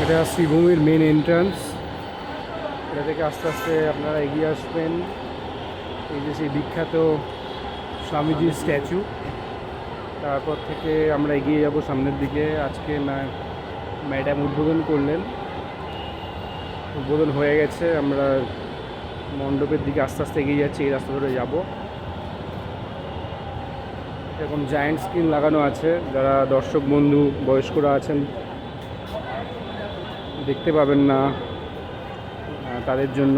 এটা শ্রীভূমির main entrance. এটা থেকে আস্তে আস্তে আপনারা এগিয়ে আসবেন এই যে সেই বিখ্যাত স্বামীজির স্ট্যাচু। তারপর থেকে আমরা এগিয়ে যাব সামনের দিকে। আজকে ম্যাডাম উদ্বোধন করলেন, উদ্বোধন হয়ে গেছে। আমরা মণ্ডপের দিকে আস্তে আস্তে এগিয়ে যাচ্ছি, এই রাস্তা ধরে যাব। এখন জায়ান্ট স্ক্রিন লাগানো আছে, যারা দর্শক বন্ধু বয়স্করা আছেন দেখতে পাবেন না, তাদের জন্য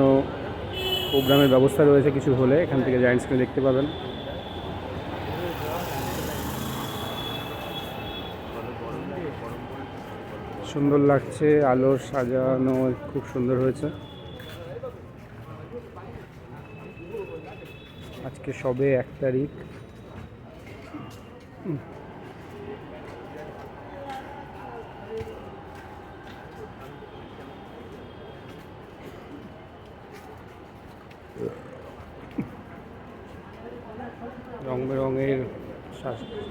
প্রোগ্রামের ব্যবস্থা রয়েছে। কিছু হলে এখান থেকে জায়ান্ট স্ক্রিন দেখতে পাবেন। সুন্দর লাগছে, আলোর সাজানো খুব সুন্দর হয়েছে। আজকে সবে 1 তারিখ। রং বেরঙের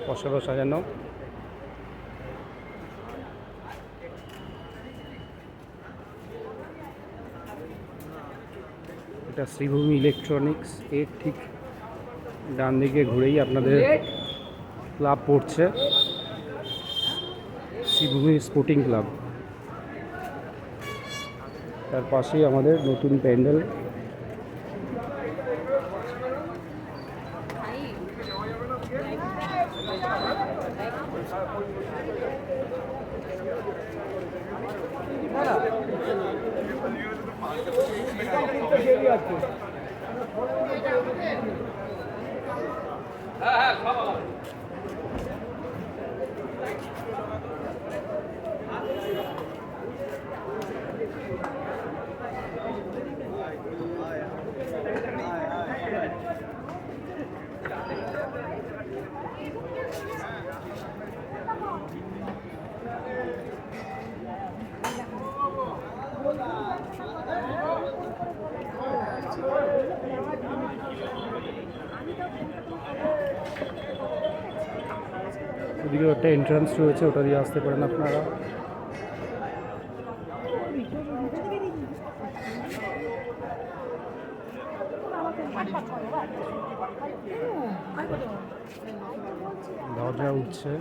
পশারও সাজানো। এটা শ্রীভূমি ইলেকট্রনিক্স। এর ঠিক ডান দিকে ঘুরেই আপনাদের ক্লাব পড়ছে, শ্রীভূমি স্পোর্টিং ক্লাব। তার পাশেই আমাদের নতুন প্যান্ডেল। ওদিকে একটা এন্ট্রান্স রয়েছে, ওটা দিয়ে আসতে পারেন আপনারা। দরজা উঠছে।